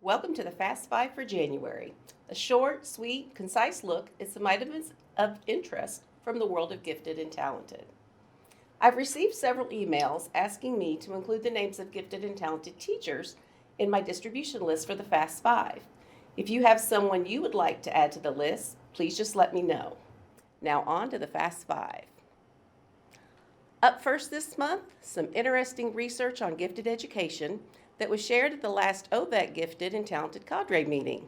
Welcome to the Fast Five for January, a short, sweet, concise look at some items of interest from the world of gifted and talented. I've received several emails asking me to include the names of gifted and talented teachers in my distribution list for the Fast Five. If you have someone you would like to add to the list, please just let me know. Now on to the Fast Five. Up first this month, some interesting research on gifted education that was shared at the last OVEC Gifted and Talented Cadre meeting.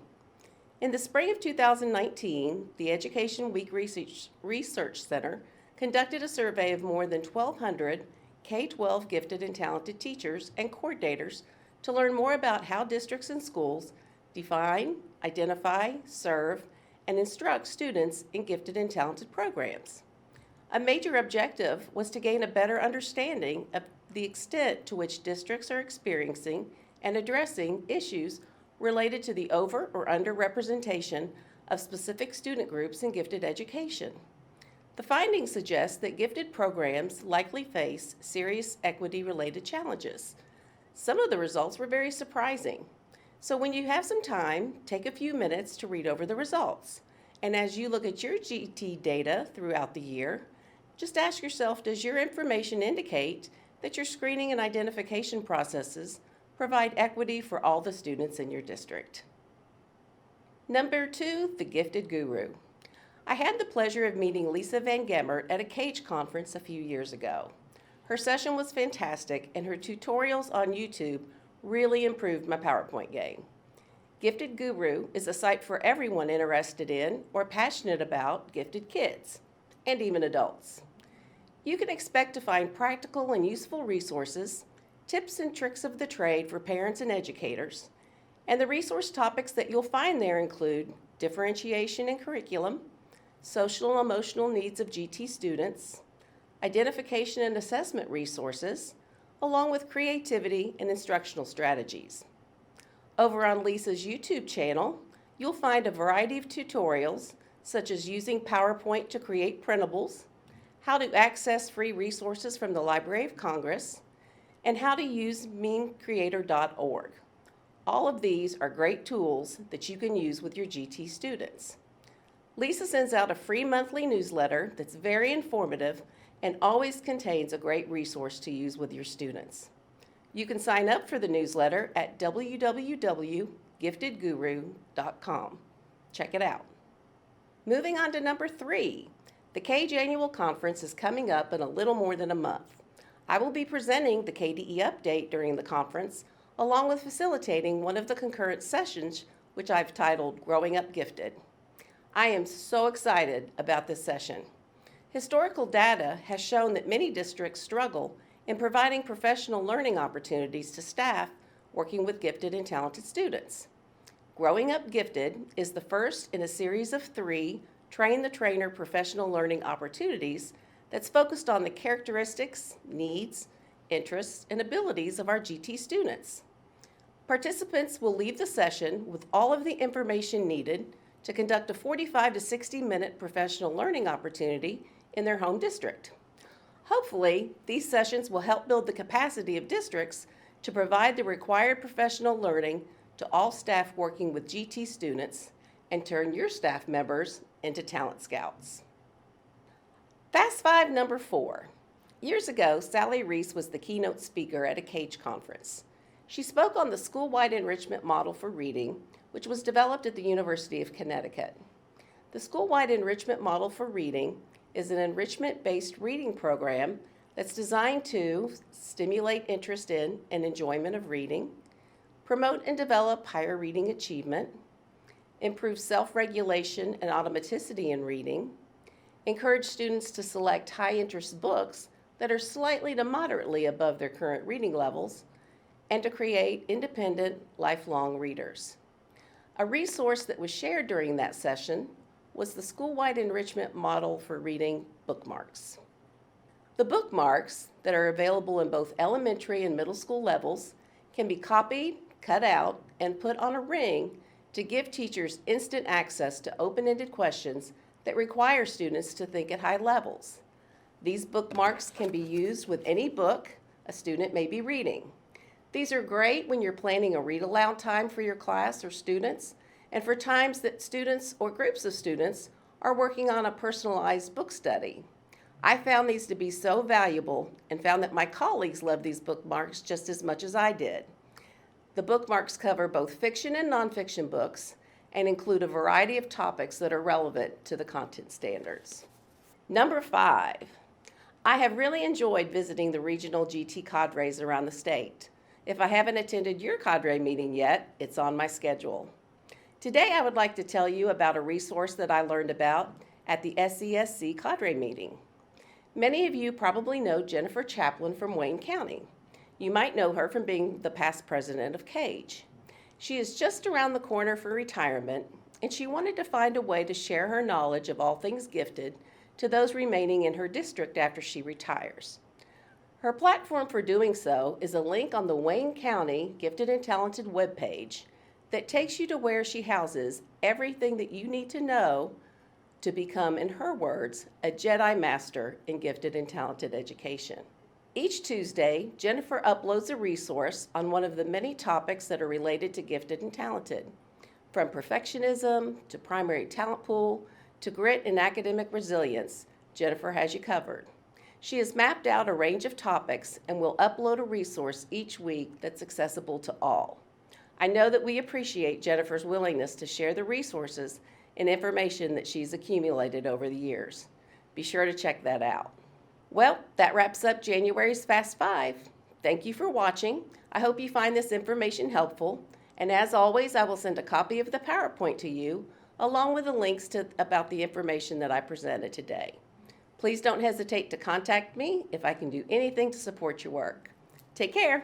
In the spring of 2019, the Education Week Research Center conducted a survey of more than 1,200 K-12 gifted and talented teachers and coordinators to learn more about how districts and schools define, identify, serve, and instruct students in gifted and talented programs. A major objective was to gain a better understanding of the extent to which districts are experiencing and addressing issues related to the over or underrepresentation of specific student groups in gifted education. The findings suggest that gifted programs likely face serious equity-related challenges. Some of the results were very surprising. So when you have some time, take a few minutes to read over the results. And as you look at your GT data throughout the year, just ask yourself, does your information indicate that your screening and identification processes provide equity for all the students in your district? Number 2, the Gifted Guru. I had the pleasure of meeting Lisa Van Gemmert at a CAGE conference a few years ago. Her session was fantastic, and her tutorials on YouTube really improved my PowerPoint game. Gifted Guru is a site for everyone interested in or passionate about gifted kids, and even adults. You can expect to find practical and useful resources, tips and tricks of the trade for parents and educators, and the resource topics that you'll find there include differentiation in curriculum, social and emotional needs of GT students, identification and assessment resources, along with creativity and instructional strategies. Over on Lisa's YouTube channel, you'll find a variety of tutorials such as using PowerPoint to create printables, how to access free resources from the Library of Congress, and how to use memecreator.org. All of these are great tools that you can use with your GT students. Lisa sends out a free monthly newsletter that's very informative and always contains a great resource to use with your students. You can sign up for the newsletter at www.giftedguru.com. Check it out. Moving on to number 3, the CAGE Annual Conference is coming up in a little more than a month. I will be presenting the KDE update during the conference, along with facilitating one of the concurrent sessions, which I've titled Growing Up Gifted. I am so excited about this session. Historical data has shown that many districts struggle in providing professional learning opportunities to staff working with gifted and talented students. Growing Up Gifted is the first in a series of 3 Train the Trainer professional learning opportunities that's focused on the characteristics, needs, interests, and abilities of our GT students. Participants will leave the session with all of the information needed to conduct a 45 to 60-minute professional learning opportunity in their home district. Hopefully, these sessions will help build the capacity of districts to provide the required professional learning to all staff working with GT students and turn your staff members into talent scouts. Fast Five number 4. Years ago, Sally Reese was the keynote speaker at a CAGE conference. She spoke on the school-wide enrichment model for reading, which was developed at the University of Connecticut. The school-wide enrichment model for reading is an enrichment-based reading program that's designed to stimulate interest in and enjoyment of reading, promote and develop higher reading achievement, improve self-regulation and automaticity in reading, encourage students to select high-interest books that are slightly to moderately above their current reading levels, and to create independent, lifelong readers. A resource that was shared during that session was the school-wide enrichment model for reading, Bookmarks. The bookmarks that are available in both elementary and middle school levels can be copied, cut out, and put on a ring to give teachers instant access to open-ended questions that require students to think at high levels. These bookmarks can be used with any book a student may be reading. These are great when you're planning a read-aloud time for your class or students, and for times that students or groups of students are working on a personalized book study. I found these to be so valuable and found that my colleagues love these bookmarks just as much as I did. The bookmarks cover both fiction and nonfiction books and include a variety of topics that are relevant to the content standards. Number 5, I have really enjoyed visiting the regional GT cadres around the state. If I haven't attended your cadre meeting yet, it's on my schedule. Today I would like to tell you about a resource that I learned about at the SESC cadre meeting. Many of you probably know Jennifer Chaplin from Wayne County. You might know her from being the past president of CAGE. She is just around the corner for retirement, and she wanted to find a way to share her knowledge of all things gifted to those remaining in her district after she retires. Her platform for doing so is a link on the Wayne County Gifted and Talented webpage that takes you to where she houses everything that you need to know to become, in her words, a Jedi Master in gifted and talented education. Each Tuesday, Jennifer uploads a resource on one of the many topics that are related to gifted and talented, from perfectionism to primary talent pool to grit and academic resilience. Jennifer has you covered. She has mapped out a range of topics and will upload a resource each week that's accessible to all. I know that we appreciate Jennifer's willingness to share the resources and information that she's accumulated over the years. Be sure to check that out. Well, that wraps up January's Fast 5. Thank you for watching. I hope you find this information helpful. And as always, I will send a copy of the PowerPoint to you, along with the links about the information that I presented today. Please don't hesitate to contact me if I can do anything to support your work. Take care.